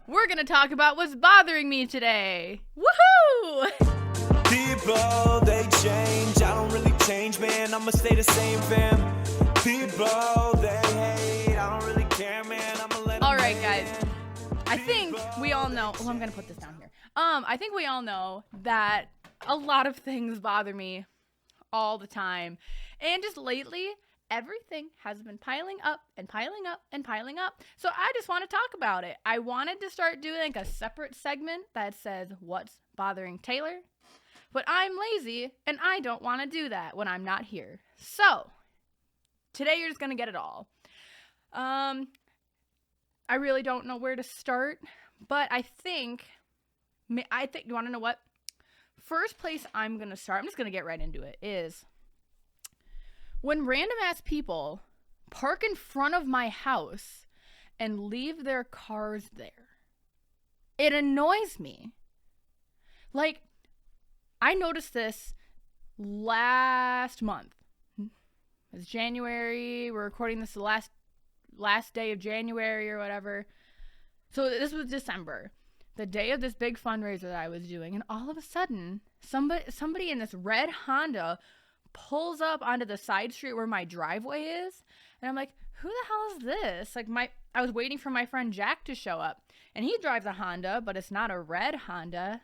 We're going to talk about what's bothering me today. Woohoo! People, they change. I don't really change, man. I'ma stay the same, fam. People, they hate. I don't really care, man. I'ma let them All right, hate. guys. I think we all know. Oh, I'm going to put this down here. I think we all know that a lot of things bother me all the time. And just lately, everything has been piling up and piling up and piling up. So I just want to talk about it. I wanted to start doing like a separate segment that says what's bothering Taylor. But I'm lazy and I don't want to do that when I'm not here. So today you're just going to get it all. I really don't know where to start, but I think you want to know what? First place I'm going to start, I'm just going to get right into it, is when random ass people park in front of my house and leave their cars there. It annoys me. Like, I noticed this last month. It's January. We're recording this the last day of January or whatever. So this was December, the day of this big fundraiser that I was doing, and all of a sudden, somebody in this red Honda pulls up onto the side street where my driveway is, and I'm like, who the hell is this? Like, I was waiting for my friend Jack to show up, and he drives a Honda, but it's not a red Honda.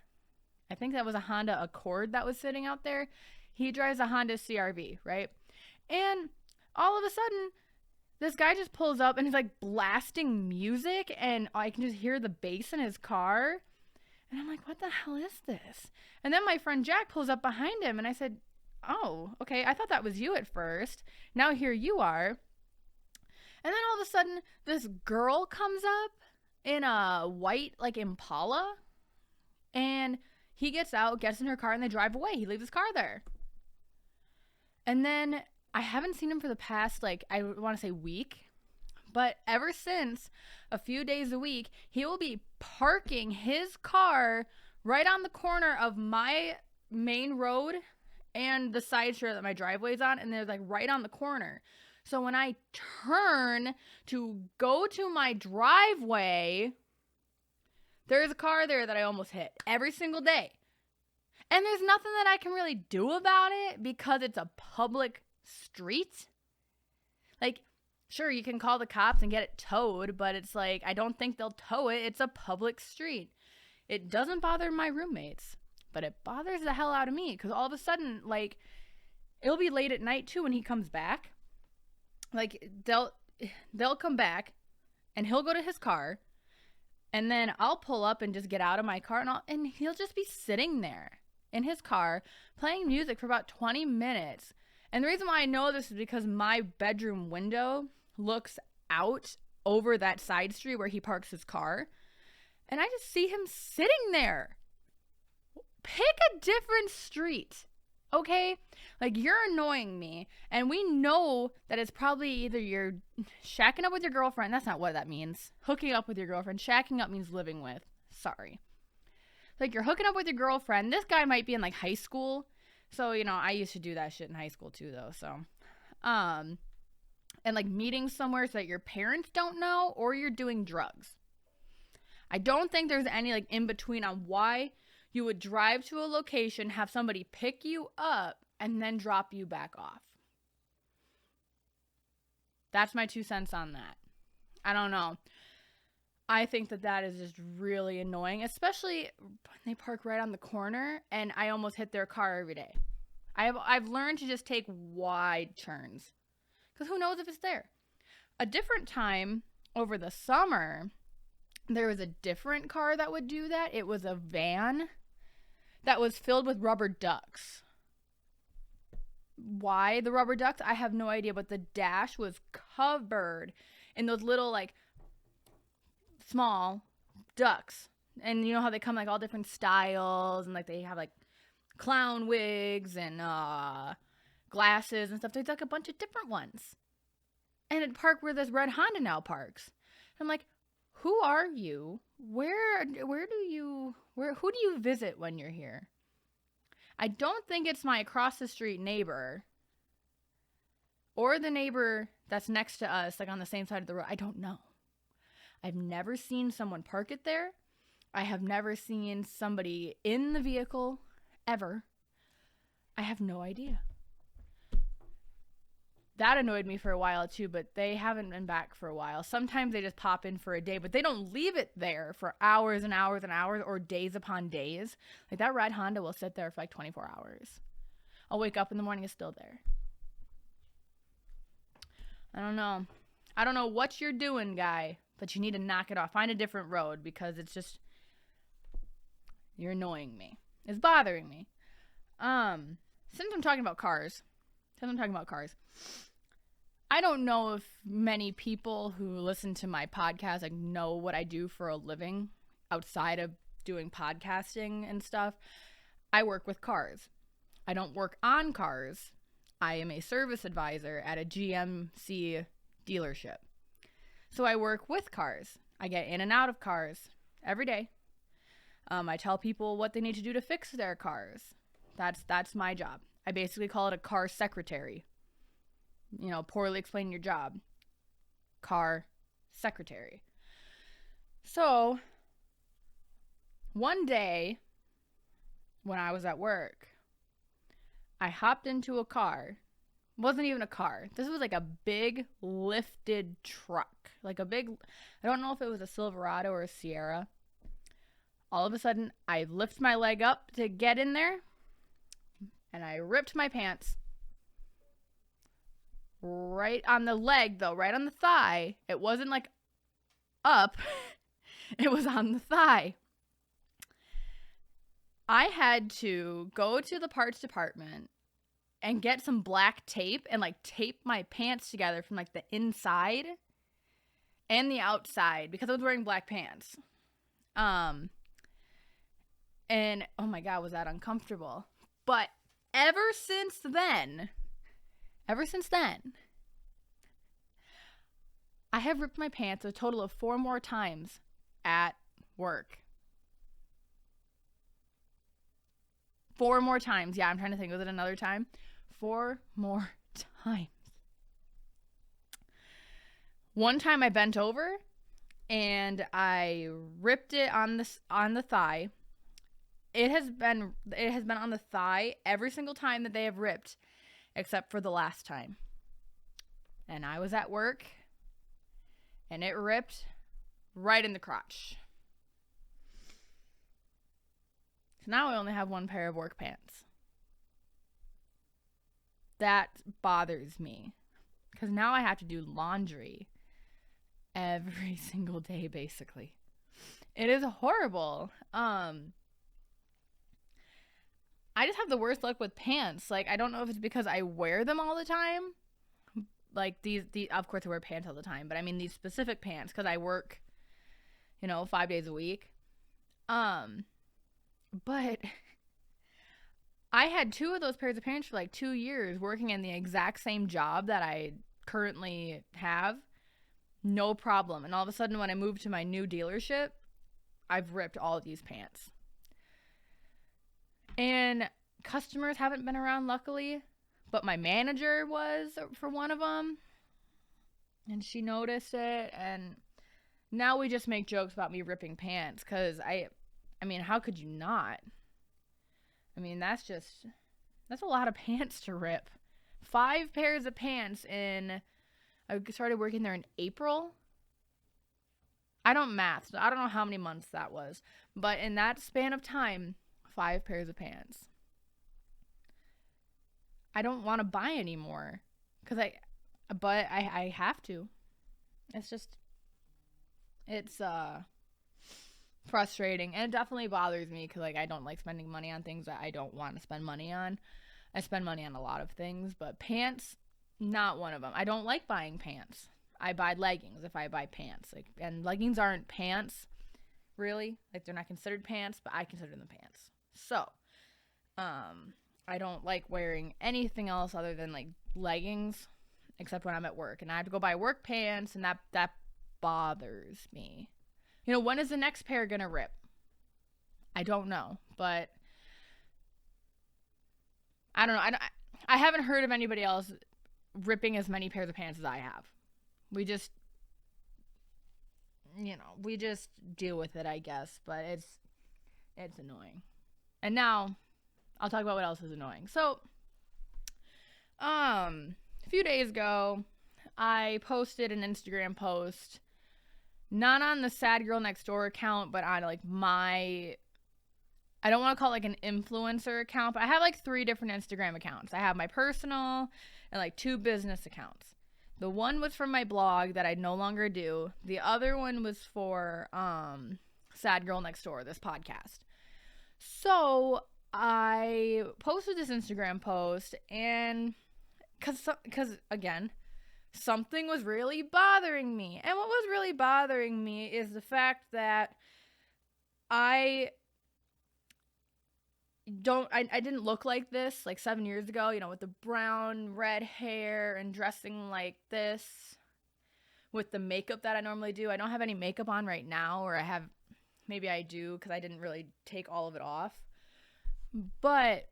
I think that was a Honda Accord that was sitting out there. He drives a Honda CR-V, right? And all of a sudden, this guy just pulls up and he's like blasting music, and I can just hear the bass in his car. And I'm like, what the hell is this? And then my friend Jack pulls up behind him, and I said, oh, okay, I thought that was you at first. Now here you are. And then all of a sudden, this girl comes up in a white, like, Impala, and he gets out, gets in her car, and they drive away. He leaves his car there. And then I haven't seen him for the past, like, I want to say week. But ever since, a few days a week, he will be parking his car right on the corner of my main road and the side street that my driveway's on. And they're, like, right on the corner. So when I turn to go to my driveway, there's a car there that I almost hit every single day. And there's nothing that I can really do about it because it's a public street. Like, sure, you can call the cops and get it towed, but it's like, I don't think they'll tow it. It's a public street. It doesn't bother my roommates, but it bothers the hell out of me because all of a sudden, like, it'll be late at night too when he comes back. Like, they'll come back and he'll go to his car. And then I'll pull up and just get out of my car, and he'll just be sitting there in his car playing music for about 20 minutes. And the reason why I know this is because my bedroom window looks out over that side street where he parks his car. And I just see him sitting there. Pick a different street, okay? Like, you're annoying me. And we know that it's probably either you're shacking up with your girlfriend. That's not what that means. Hooking up with your girlfriend. Shacking up means living with. Sorry. Like, you're hooking up with your girlfriend. This guy might be in, like, high school. So, you know, I used to do that shit in high school too, though. So, and, like, meeting somewhere so that your parents don't know, or you're doing drugs. I don't think there's any, like, in between on why you would drive to a location, have somebody pick you up, and then drop you back off. That's my 2 cents on that. I don't know. I think that is just really annoying, especially when they park right on the corner, and I almost hit their car every day. I've learned to just take wide turns, because who knows if it's there. A different time over the summer, there was a different car that would do that. It was a van that was filled with rubber ducks. Why the rubber ducks? I have no idea, but the dash was covered in those little, like, small ducks. And you know how they come, like, all different styles, and, like, they have, like, clown wigs and glasses and stuff. There's, like, a bunch of different ones. And it parked where this red Honda now parks. I'm like, who are you? Who do you visit when you're here? I don't think it's my across the street neighbor or the neighbor that's next to us, like on the same side of the road. I don't know. I've never seen someone park it there. I have never seen somebody in the vehicle ever. I have no idea. That annoyed me for a while too, but they haven't been back for a while. Sometimes they just pop in for a day, but they don't leave it there for hours and hours and hours or days upon days. Like that red Honda will sit there for like 24 hours. I'll wake up in the morning, it's still there. I don't know. I don't know what you're doing, guy, but you need to knock it off. Find a different road because it's just, you're annoying me. It's bothering me. Since I'm talking about cars, I don't know if many people who listen to my podcast like know what I do for a living outside of doing podcasting and stuff. I work with cars. I don't work on cars. I am a service advisor at a GMC dealership. So I work with cars. I get in and out of cars every day. I tell people what they need to do to fix their cars. That's my job. I basically call it a car secretary. You know, poorly explain your job. Car secretary. So, one day, when I was at work, I hopped into a car. It wasn't even a car. This was like a big lifted truck. Like a big, I don't know if it was a Silverado or a Sierra. All of a sudden, I lift my leg up to get in there, and I ripped my pants. Right on the leg, though, right on the thigh. It wasn't like up. It was on the thigh. I had to go to the parts department and get some black tape and like tape my pants together from like the inside and the outside because I was wearing black pants. And oh my God, was that uncomfortable. But ever since then, I have ripped my pants a total of 4 more times at work. 4 more times. Yeah, I'm trying to think. Was it another time? 4 more times. One time I bent over and I ripped it on the thigh. It has been on the thigh every single time that they have ripped, except for the last time. And I was at work, and it ripped right in the crotch. So now I only have 1 pair of work pants. That bothers me, because now I have to do laundry every single day, basically. It is horrible. I just have the worst luck with pants. Like, I don't know if it's because I wear them all the time. Like, these of course I wear pants all the time, but I mean these specific pants because I work, 5 days a week. But I had 2 of those pairs of pants for like 2 years working in the exact same job that I currently have. No problem. And all of a sudden when I moved to my new dealership, I've ripped all of these pants. And customers haven't been around, luckily, but my manager was for one of them, and she noticed it, and now we just make jokes about me ripping pants, because I mean, how could you not? I mean, that's a lot of pants to rip. 5 pairs of pants I started working there in April. I don't math, so I don't know how many months that was, but in that span of time, 5 pairs of pants. I don't want to buy anymore but I have to. It's frustrating, and it definitely bothers me because I don't like spending money on things that I don't want to spend money on. I spend money on a lot of things, but pants, not one of them. I don't like buying pants. I buy leggings if I buy pants, and leggings aren't pants, really. Like, they're not considered pants, but I consider them pants. So, I don't like wearing anything else other than like leggings, except when I'm at work, and I have to go buy work pants, and that bothers me. When is the next pair gonna rip? I don't know, but I don't know. I haven't heard of anybody else ripping as many pairs of pants as I have. we just deal with it, I guess. But it's annoying. And now I'll talk about what else is annoying. So, a few days ago, I posted an Instagram post, not on the SadGirlNextDoor account, but on like I don't want to call it like an influencer account, but I have like 3 different Instagram accounts. I have my personal and like 2 business accounts. The one was from my blog that I no longer do. The other one was for SadGirlNextDoor, this podcast. So I posted this Instagram post, and because again, something was really bothering me. And what was really bothering me is the fact that I didn't look like this like 7 years ago, with the brown, red hair and dressing like this with the makeup that I normally do. I don't have any makeup on right now, or maybe I do because I didn't really take all of it off. But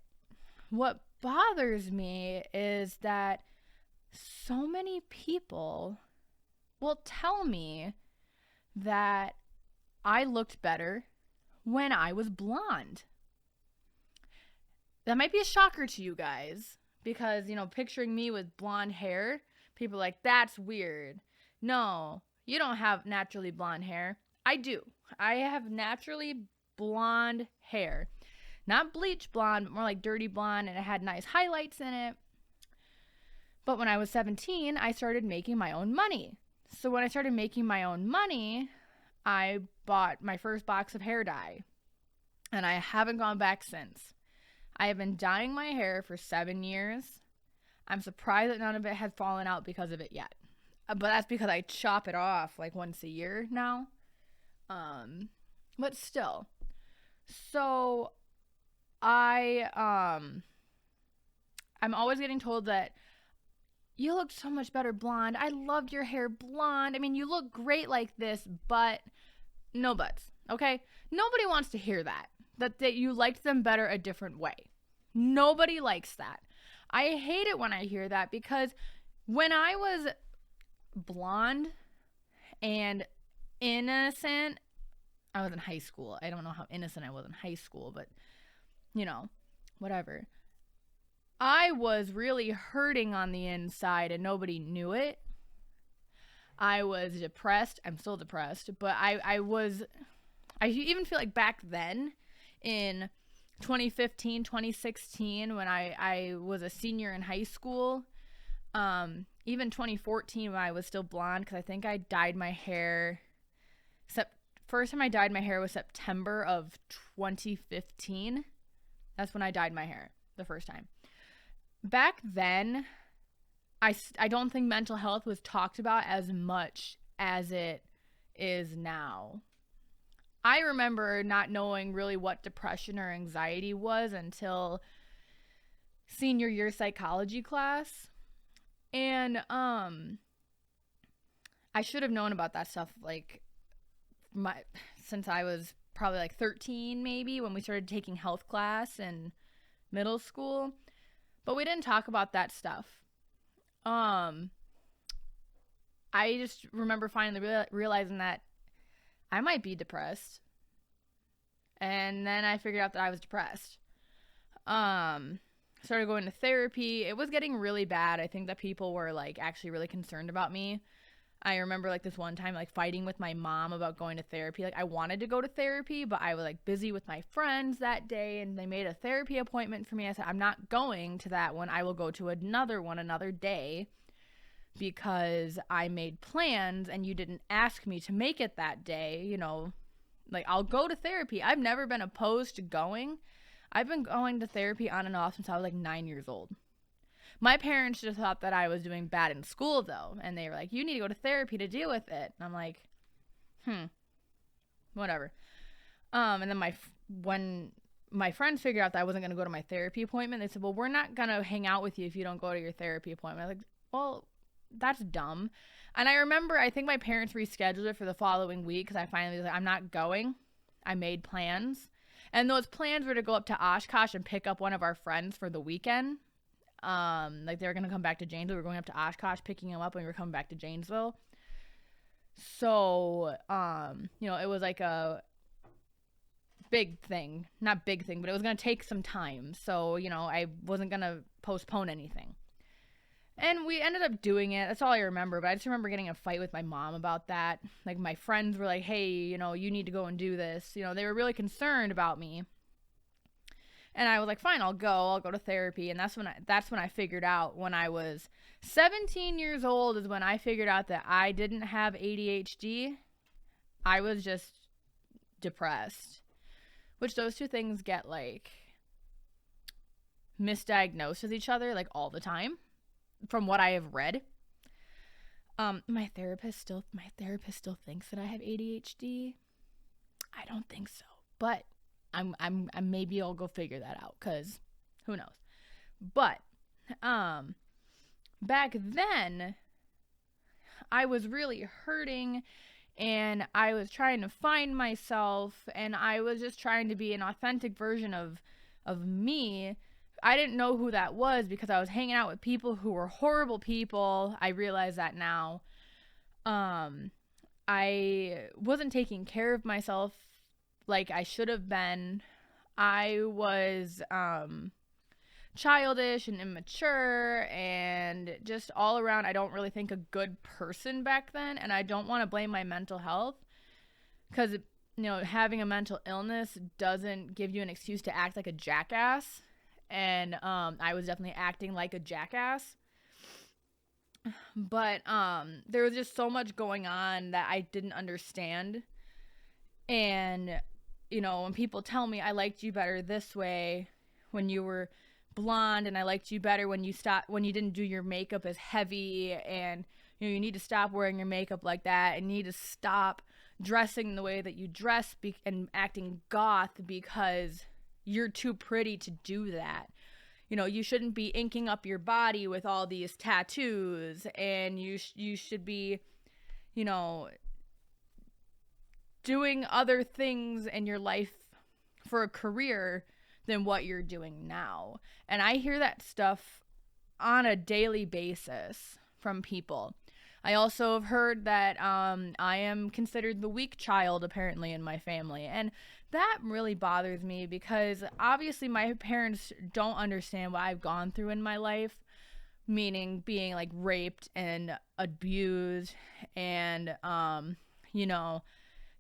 what bothers me is that so many people will tell me that I looked better when I was blonde. That might be a shocker to you guys because, picturing me with blonde hair, people are like, that's weird. No, you don't have naturally blonde hair. I do. I have naturally blonde hair. Not bleach blonde, but more like dirty blonde, and it had nice highlights in it. But when I was 17, I started making my own money. So when I started making my own money, I bought my first box of hair dye. And I haven't gone back since. I have been dyeing my hair for 7 years. I'm surprised that none of it has fallen out because of it yet. But that's because I chop it off like once a year now. But still. So I'm always getting told that you look so much better blonde. I loved your hair blonde. I mean, you look great like this, but no buts, okay? Nobody wants to hear that you liked them better a different way. Nobody likes that. I hate it when I hear that because when I was blonde and innocent, I was in high school. I don't know how innocent I was in high school, but whatever. I was really hurting on the inside and nobody knew it. I was depressed. I'm still depressed, but I even feel like back then in 2015, 2016, when I was a senior in high school, even 2014 when I was still blonde, because I think I dyed my hair, first time I dyed my hair was September of 2015. That's when I dyed my hair the first time. Back then, I don't think mental health was talked about as much as it is now. I remember not knowing really what depression or anxiety was until senior year psychology class. And I should have known about that stuff since I was probably like 13 maybe, when we started taking health class in middle school. But we didn't talk about that stuff. I just remember finally realizing that I might be depressed. And then I figured out that I was depressed. Started going to therapy. It was getting really bad. I think that people were actually really concerned about me. I remember this one time fighting with my mom about going to therapy. I wanted to go to therapy, but I was busy with my friends that day, and they made a therapy appointment for me. I said, I'm not going to that one. I will go to another one another day because I made plans and you didn't ask me to make it that day. I'll go to therapy. I've never been opposed to going. I've been going to therapy on and off since I was 9 years old. My parents just thought that I was doing bad in school, though. And they were like, you need to go to therapy to deal with it. And I'm like, whatever. And then when my friends figured out that I wasn't going to go to my therapy appointment, they said, well, we're not going to hang out with you if you don't go to your therapy appointment. I was like, well, that's dumb. And I think my parents rescheduled it for the following week because I finally was like, I'm not going. I made plans. And those plans were to go up to Oshkosh and pick up one of our friends for the weekend. They were going to come back to Janesville. We were going up to Oshkosh, picking him up, and we were coming back to Janesville. So, it was like a big thing, not big thing, but it was going to take some time. So, I wasn't going to postpone anything. And we ended up doing it. That's all I remember. But I just remember getting in a fight with my mom about that. Like, my friends were like, hey, you need to go and do this. They were really concerned about me. And I was like, fine, I'll go to therapy. And that's when I figured out, when I was 17 years old is when I figured out that I didn't have ADHD. I was just depressed, which those two things get like misdiagnosed with each other like all the time from what I have read. My therapist still thinks that I have ADHD. I don't think so, but I'm maybe I'll go figure that out, because who knows. But back then I was really hurting, and I was trying to find myself, and I was just trying to be an authentic version of me. I didn't know who that was because I was hanging out with people who were horrible people. I realize that now. I wasn't taking care of myself like I should have been. I was childish and immature and just all around, I don't really think a good person back then. And I don't want to blame my mental health, because having a mental illness doesn't give you an excuse to act like a jackass. And I was definitely acting like a jackass. But there was just so much going on that I didn't understand. And when people tell me I liked you better this way when you were blonde, and I liked you better when you didn't do your makeup as heavy, and you need to stop wearing your makeup like that, and you need to stop dressing the way that you dress and acting goth because you're too pretty to do that. You shouldn't be inking up your body with all these tattoos, and you should be, doing other things in your life for a career than what you're doing now. And I hear that stuff on a daily basis from people. I also have heard that I am considered the weak child, apparently, in my family. And that really bothers me, because obviously my parents don't understand what I've gone through in my life, meaning being like raped and abused and,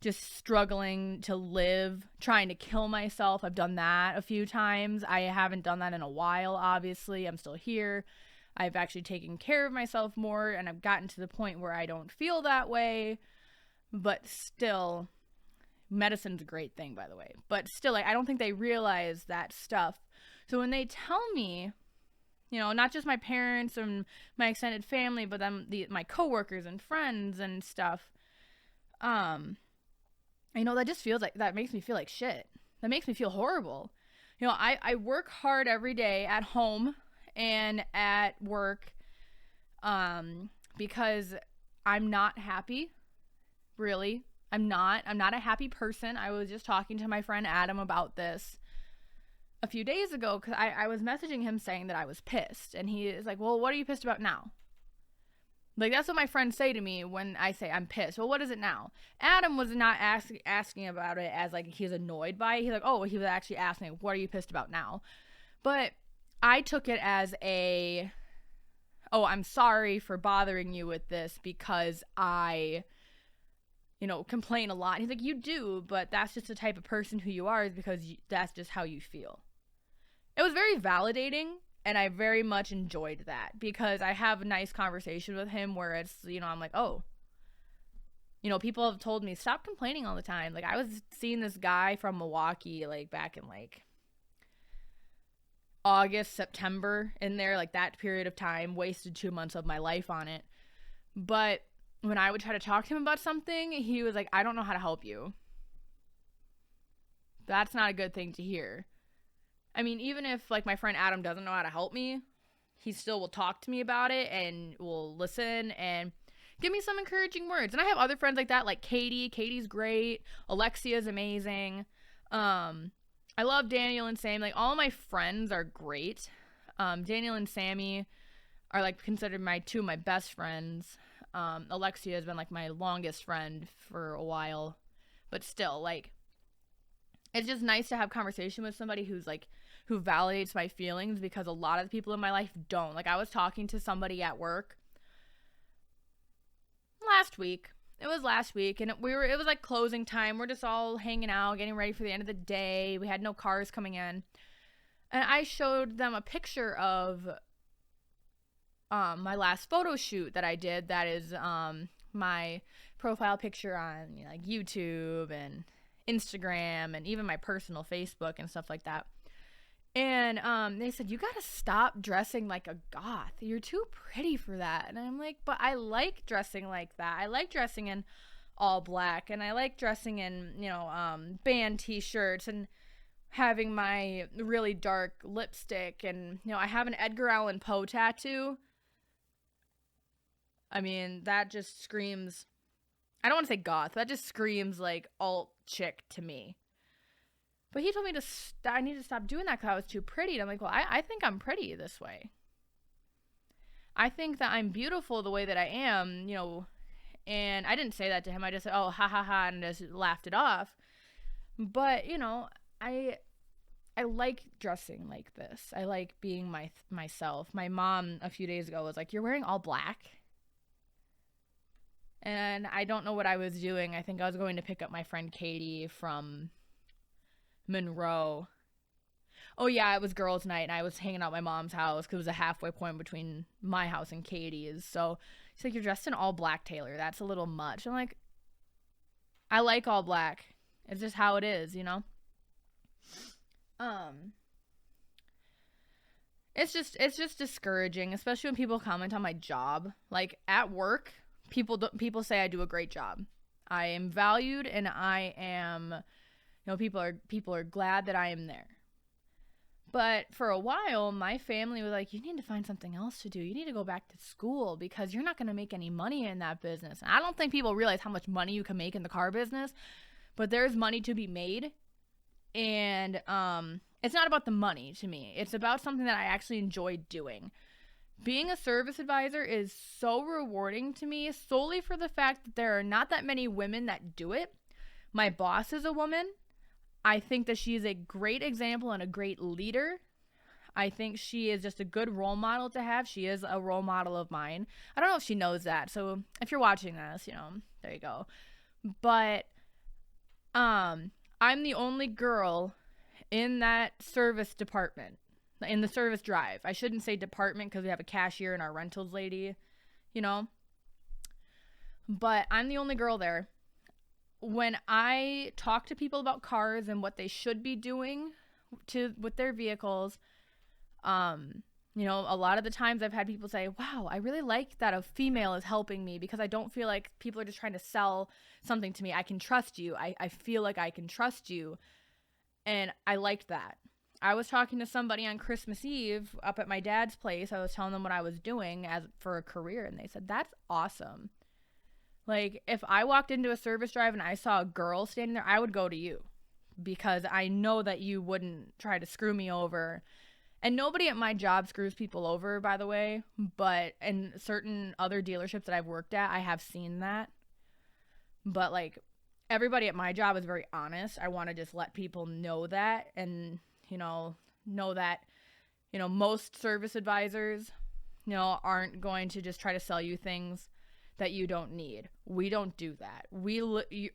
just struggling to live, trying to kill myself. I've done that a few times. I haven't done that in a while, obviously. I'm still here. I've actually taken care of myself more, and I've gotten to the point where I don't feel that way. But still, medicine's a great thing, by the way. But still, I don't think they realize that stuff. So when they tell me, not just my parents and my extended family, but then my coworkers and friends and stuff, that just feels like, that makes me feel like shit. That makes me feel horrible. I work hard every day at home and at work, because I'm not happy. Really. I'm not a happy person. I was just talking to my friend Adam about this a few days ago, because I was messaging him saying that I was pissed. And he is like, well, what are you pissed about now? Like, that's what my friends say to me when I say I'm pissed. Well, what is it now? Adam was not asking about it as, like, he's annoyed by it. He's like, oh, he was actually asking, what are you pissed about now? But I took it as I'm sorry for bothering you with this, because I, complain a lot. He's like, you do, but that's just the type of person who you are, is because that's just how you feel. It was very validating. And I very much enjoyed that, because I have a nice conversation with him where it's, I'm like, oh, people have told me, stop complaining all the time. Like, I was seeing this guy from Milwaukee, like, back in, like, August, September, in there, like, that period of time, wasted 2 months of my life on it. But when I would try to talk to him about something, he was like, I don't know how to help you. That's not a good thing to hear. I mean, even if, like, my friend Adam doesn't know how to help me, he still will talk to me about it and will listen and give me some encouraging words. And I have other friends like that, like Katie. Katie's great. Alexia's amazing. I love Daniel and Sam. Like, all my friends are great. Daniel and Sammy are, like, considered two of my best friends. Alexia has been like my longest friend for a while, but still, like, it's just nice to have conversation with somebody who validates my feelings, because a lot of the people in my life don't. Like, I was talking to somebody at work last week. It was last week, and it was like closing time. We're just all hanging out, getting ready for the end of the day. We had no cars coming in. And I showed them a picture of my last photo shoot that I did. That is my profile picture on, you know, like YouTube and Instagram and even my personal Facebook and stuff like that. And they said, you gotta stop dressing like a goth. You're too pretty for that. And I'm like, but I like dressing like that. I like dressing in all black, and I like dressing in, you know, band t-shirts and having my really dark lipstick, and, you know, I have an Edgar Allan Poe tattoo. I mean, that just screams, I don't want to say goth, that just screams like alt chick to me. But he told me I need to stop doing that because I was too pretty. And I'm like, well, I think I'm pretty this way. I think that I'm beautiful the way that I am, you know. And I didn't say that to him. I just said, oh, ha ha ha, and just laughed it off. But, you know, I like dressing like this. I like being myself. My mom a few days ago was like, you're wearing all black? And I don't know what I was doing. I think I was going to pick up my friend Katie from Monroe. Oh yeah, it was girls' night, and I was hanging out at my mom's house because it was a halfway point between my house and Katie's. So she's like, you're dressed in all black, Taylor. That's a little much. I'm like, I like all black. It's just how it is, you know? It's just discouraging, especially when people comment on my job. Like, at work, people say I do a great job. I am valued, and I am, you know, people are glad that I am there. But for a while, my family was like, you need to find something else to do. You need to go back to school because you're not going to make any money in that business. And I don't think people realize how much money you can make in the car business, but there's money to be made. And it's not about the money to me. It's about something that I actually enjoy doing. Being a service advisor is so rewarding to me solely for the fact that there are not that many women that do it. My boss is a woman. I think that she is a great example and a great leader. I think she is just a good role model to have. She is a role model of mine. I don't know if she knows that. So if you're watching this, you know, there you go. But I'm the only girl in that service department, in the service drive. I shouldn't say department because we have a cashier and our rentals lady, you know. But I'm the only girl there. When I talk to people about cars and what they should be doing with their vehicles, you know, a lot of the times I've had people say, wow, I really like that a female is helping me because I don't feel like people are just trying to sell something to me. I can trust you. I feel like I can trust you. And I liked that. I was talking to somebody on Christmas Eve up at my dad's place. I was telling them what I was doing for a career, and they said, that's awesome. Like, if I walked into a service drive and I saw a girl standing there, I would go to you because I know that you wouldn't try to screw me over. And nobody at my job screws people over, by the way, but in certain other dealerships that I've worked at, I have seen that. But, like, everybody at my job is very honest. I want to just let people know that and, you know that, you know, most service advisors, you know, aren't going to just try to sell you things that you don't need. We don't do that.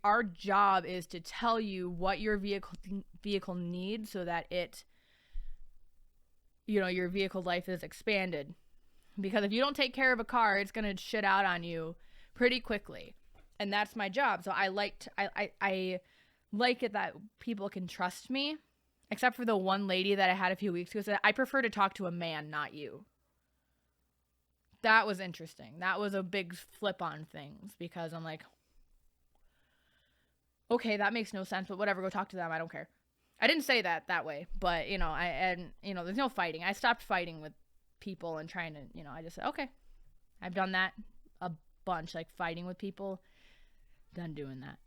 Our job is to tell you what your vehicle needs so that it, you know, your vehicle life is expanded. Because if you don't take care of a car, it's going to shit out on you pretty quickly. And that's my job. So I like it that people can trust me, except for the one lady that I had a few weeks ago said, I prefer to talk to a man, not you. That was interesting. That was a big flip on things because I'm like, okay, that makes no sense, but whatever, go talk to them. I don't care. I didn't say that way, but you know, there's no fighting. I stopped fighting with people and trying to, you know, I just said, okay, I've done that a bunch, like fighting with people, done doing that.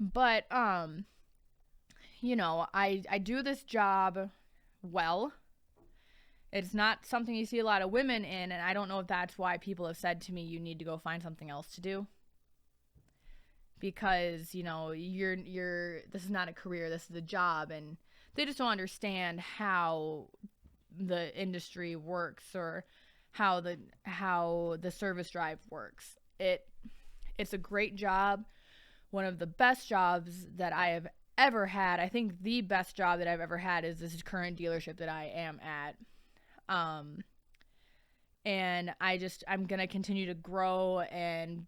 But, you know, I do this job well. It's not something you see a lot of women in, and I don't know if that's why people have said to me, you need to go find something else to do. Because, you know, this is not a career, this is a job, and they just don't understand how the industry works or how the service drive works. It's a great job, one of the best jobs that I have ever had. I think the best job that I've ever had is this current dealership that I am at. And I'm gonna continue to grow and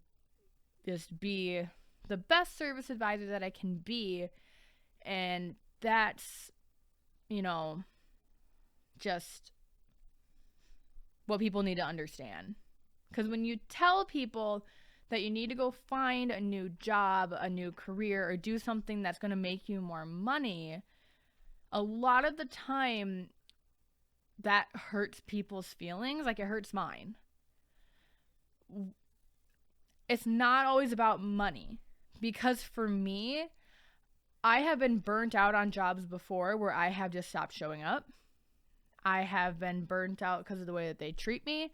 just be the best service advisor that I can be. And that's, you know, just what people need to understand. Because when you tell people that you need to go find a new job, a new career, or do something that's going to make you more money, a lot of the time that hurts people's feelings. Like, it hurts mine. It's not always about money. Because for me, I have been burnt out on jobs before where I have just stopped showing up. I have been burnt out because of the way that they treat me,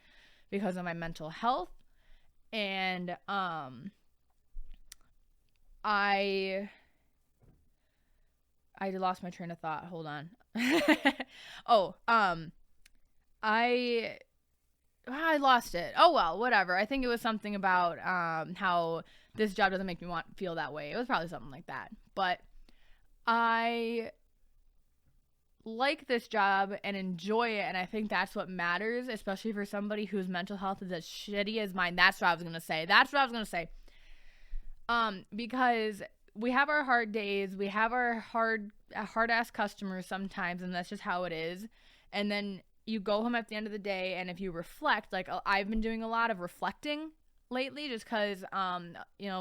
because of my mental health. And I lost my train of thought. Hold on. I lost it. Oh well, whatever. I think it was something about how this job doesn't make me feel that way. It was probably something like that. But I like this job and enjoy it, and I think that's what matters, especially for somebody whose mental health is as shitty as mine. That's what I was gonna say. Because we have our hard days, we have our hard ass customers sometimes, and that's just how it is. And then you go home at the end of the day, and if you reflect, like I've been doing a lot of reflecting lately, just because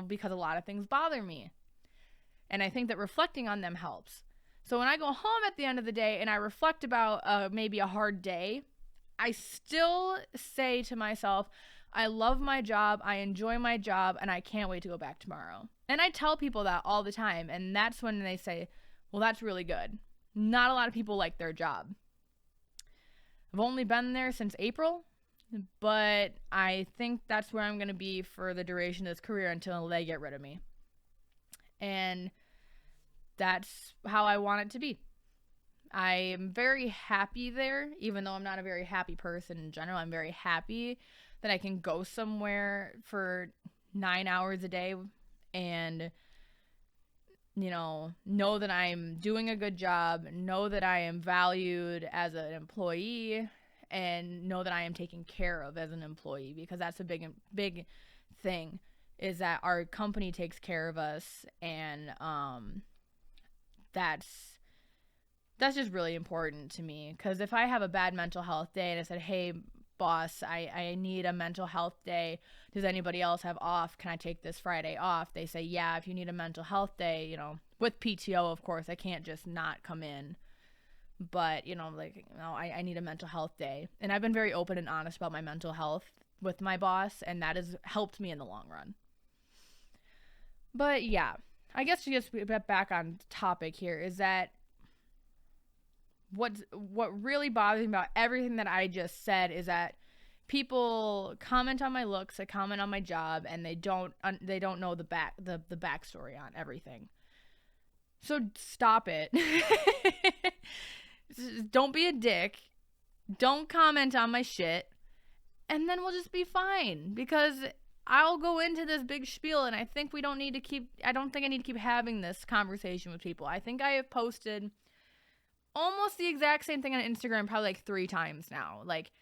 because a lot of things bother me, and I think that reflecting on them helps. So when I go home at the end of the day and I reflect about maybe a hard day, I still say to myself, I love my job, I enjoy my job, and I can't wait to go back tomorrow. And I tell people that all the time, and that's when they say, well, that's really good. Not a lot of people like their job. I've only been there since April, but I think that's where I'm going to be for the duration of this career until they get rid of me. And that's how I want it to be. I am very happy there, even though I'm not a very happy person in general. I'm very happy that I can go somewhere for 9 hours a day and, know that I'm doing a good job, know that I am valued as an employee, and know that I am taken care of as an employee, because that's a big thing, is that our company takes care of us, and that's just really important to me. Because if I have a bad mental health day and I said, hey boss, I need a mental health day, does anybody else have off, can I take this Friday off? They say, yeah, if you need a mental health day, with PTO, of course, I can't just not come in, but I need a mental health day. And I've been very open and honest about my mental health with my boss, and that has helped me in the long run. But yeah, I guess to just get back on topic here is that what really bothers me about everything that I just said is that people comment on my looks, they comment on my job, and they don't know the backstory on everything. So stop it. Don't be a dick. Don't comment on my shit, and then we'll just be fine, because I'll go into this big spiel, and I don't think I need to keep having this conversation with people. I think I have posted almost the exact same thing on Instagram probably like 3 times now. Like,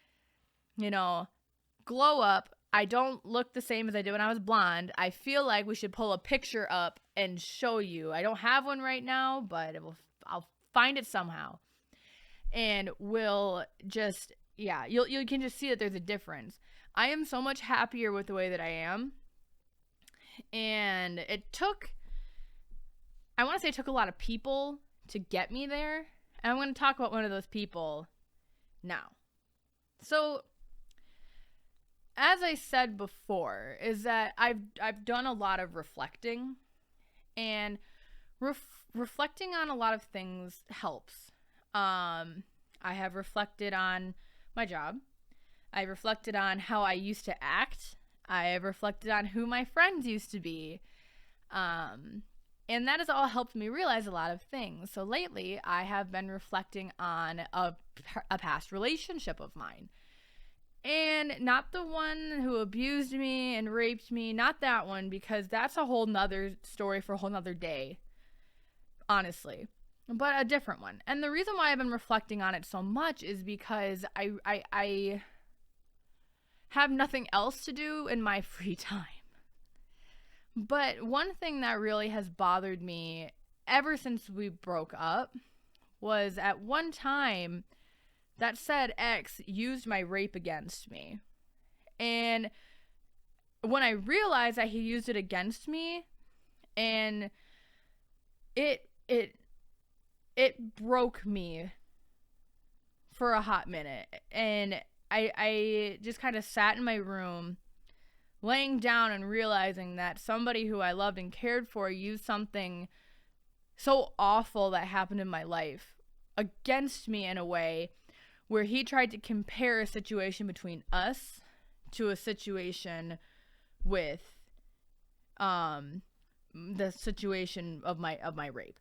glow up. I don't look the same as I did when I was blonde. I feel like we should pull a picture up and show you. I don't have one right now, but I'll find it somehow. And we'll just, you can just see that there's a difference. I am so much happier with the way that I am. And it took a lot of people to get me there. And I'm going to talk about one of those people now. So, as I said before, is that I've done a lot of reflecting, and reflecting on a lot of things helps. I have reflected on my job. I reflected on how I used to act. I reflected on who my friends used to be. And that has all helped me realize a lot of things. So lately, I have been reflecting on a past relationship of mine. And not the one who abused me and raped me, not that one, because that's a whole nother story for a whole nother day, honestly. But a different one. And the reason why I've been reflecting on it so much is because I have nothing else to do in my free time. But one thing that really has bothered me ever since we broke up was at one time that said ex used my rape against me. And when I realized that he used it against me, and it broke me for a hot minute. And I just kind of sat in my room, laying down and realizing that somebody who I loved and cared for used something so awful that happened in my life against me in a way where he tried to compare a situation between us to a situation with the situation of my rape,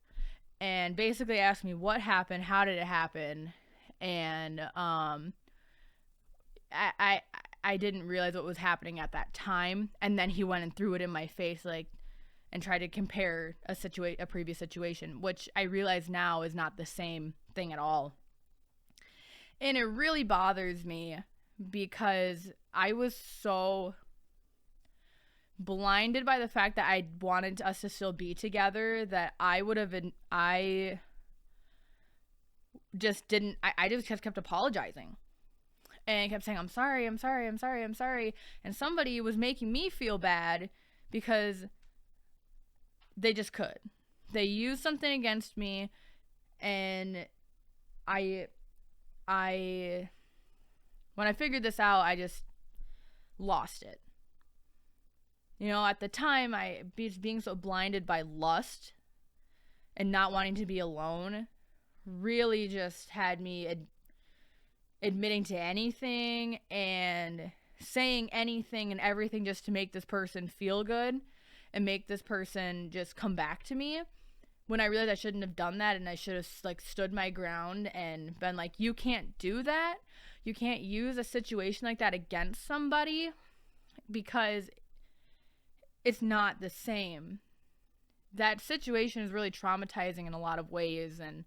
and basically asked me what happened, how did it happen, and I didn't realize what was happening at that time, and then he went and threw it in my face, like, and tried to compare a previous situation, which I realize now is not the same thing at all. And it really bothers me because I was so blinded by the fact that I wanted us to still be together that I just kept apologizing. And kept saying, I'm sorry. And somebody was making me feel bad because they just could. They used something against me, and when I figured this out, I just lost it. You know, at the time, being so blinded by lust and not wanting to be alone really just had me admitting to anything and saying anything and everything just to make this person feel good and make this person just come back to me, when I realized I shouldn't have done that, and I should have stood my ground and been like, you can't do that. You can't use a situation like that against somebody because it's not the same. That situation is really traumatizing in a lot of ways, and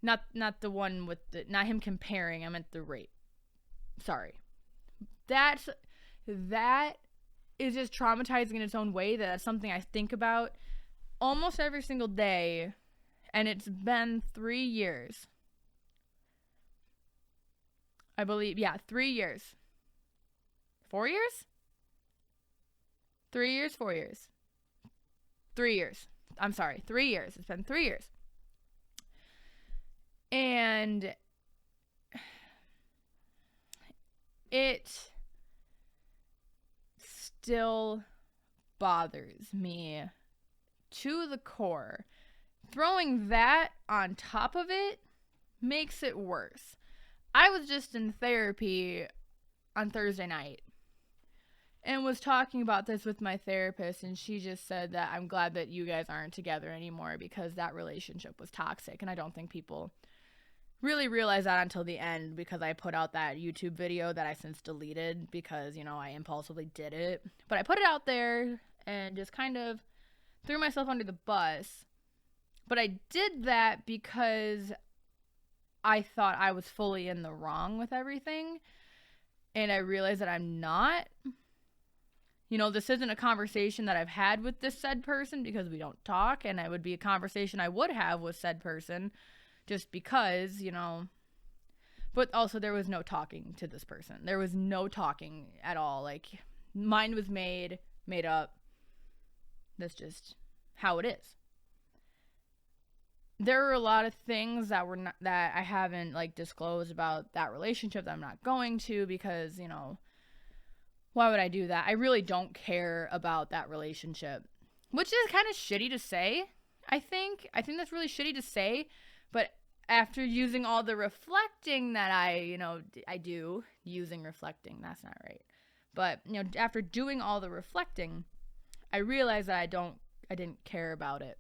not the one with not him comparing. I meant the rape. Sorry. That is just traumatizing in its own way. That's something I think about almost every single day, and it's been 3 years. I believe, 3 years. 4 years? 3 years, 4 years. 3 years. I'm sorry, 3 years. It's been 3 years. And it still bothers me to the core. Throwing that on top of it makes it worse. I was just in therapy on Thursday night and was talking about this with my therapist, and she just said that I'm glad that you guys aren't together anymore because that relationship was toxic. And I don't think people really realize that until the end, because I put out that YouTube video that I since deleted because, you know, I impulsively did it. But I put it out there and just kind of threw myself under the bus. But I did that because I thought I was fully in the wrong with everything. And I realized that I'm not. You know, this isn't a conversation that I've had with this said person because we don't talk. And it would be a conversation I would have with said person just because, you know. But also there was no talking to this person. There was no talking at all. Like, mind was made up. That's just how it is. There are a lot of things that I haven't disclosed about that relationship that I'm not going to, because, you know, why would I do that? I really don't care about that relationship, which is kind of shitty to say. I think that's really shitty to say, but after using all the reflecting that I do, reflecting, that's not right. But, after doing all the reflecting, I realized that I didn't care about it.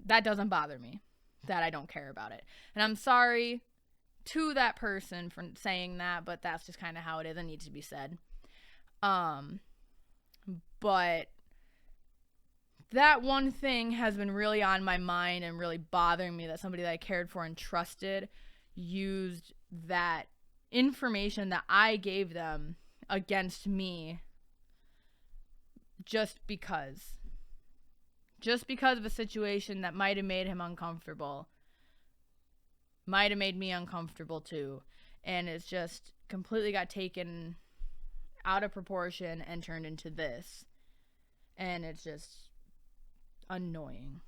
That doesn't bother me, that I don't care about it. And I'm sorry to that person for saying that, but that's just kind of how it is. It needs to be said. But that one thing has been really on my mind and really bothering me, that somebody that I cared for and trusted used that information that I gave them against me just because of a situation that might have made him uncomfortable, might have made me uncomfortable too, and it's just completely got taken out of proportion and turned into this, and it's just annoying.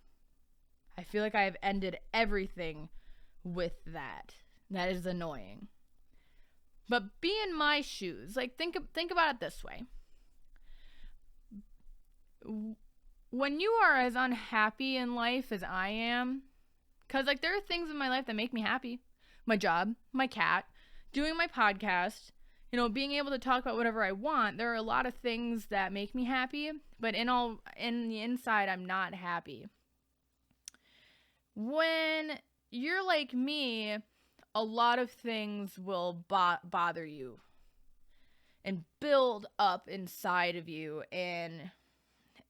I feel like I have ended everything with that. That is annoying. But be in my shoes. Like, think about it this way. When you are as unhappy in life as I am, because, like, there are things in my life that make me happy. My job, my cat, doing my podcast, being able to talk about whatever I want. There are a lot of things that make me happy, but in the inside, I'm not happy. When you're like me, a lot of things will bother you and build up inside of you, and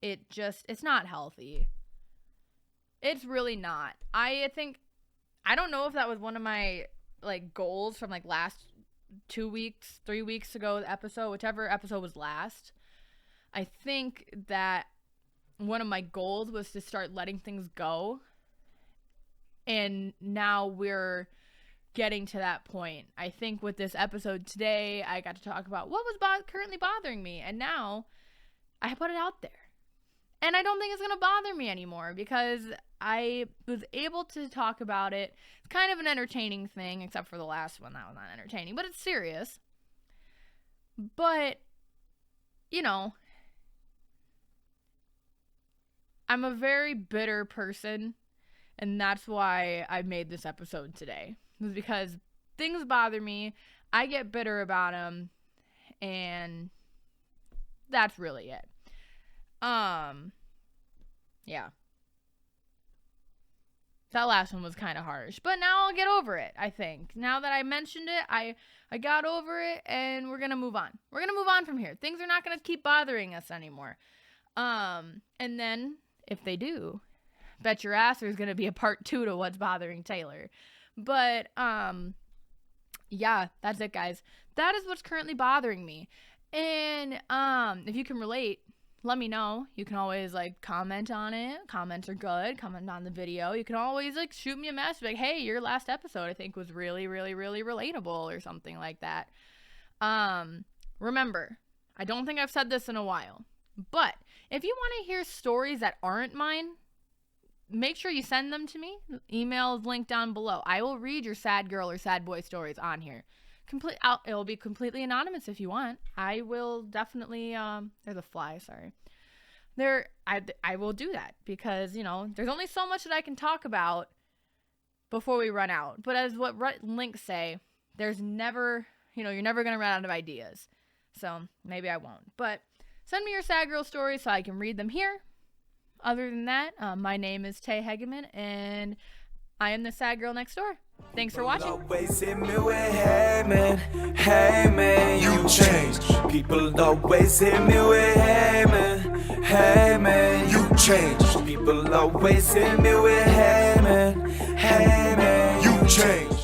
it's not healthy. It's really not. I don't know if that was one of my, like, goals from, like, last 2 weeks, 3 weeks ago, the episode, whichever episode was last. I think that one of my goals was to start letting things go, and now we're getting to that point. I think with this episode today, I got to talk about what was currently bothering me, and now I put it out there. And I don't think it's going to bother me anymore because I was able to talk about it. It's kind of an entertaining thing, except for the last one. That was not entertaining, but it's serious. But, I'm a very bitter person, and that's why I made this episode today. It was because things bother me, I get bitter about them, and that's really it. Yeah. That last one was kind of harsh, but now I'll get over it, I think. Now that I mentioned it, I got over it, and we're going to move on. We're going to move on from here. Things are not going to keep bothering us anymore. And then, if they do, bet your ass there's going to be a part 2 to what's bothering Taylor. But, yeah, that's it, guys. That is what's currently bothering me. And, if you can relate, let me know. You can always, like, comment on it. Comments are good. Comment on the video. You can always, like, shoot me a message, like, hey, your last episode I think was really, really, really relatable, or something like that. Remember, I don't think I've said this in a while, but if you want to hear stories that aren't mine, make sure you send them to me. Email is linked down below. I will read your sad girl or sad boy stories on here. It will be completely anonymous if you want. I will definitely, there's a fly, sorry. I will do that because, there's only so much that I can talk about before we run out. But as what links say, there's never, you're never going to run out of ideas. So maybe I won't. But send me your sad girl stories so I can read them here. Other than that, my name is Tay Hageman, and I am the sad girl next door. Thanks for watching. Always hit me with, hey man, you changed. People always hit me with, hey man, you changed. People always hit me with, hey man, you changed.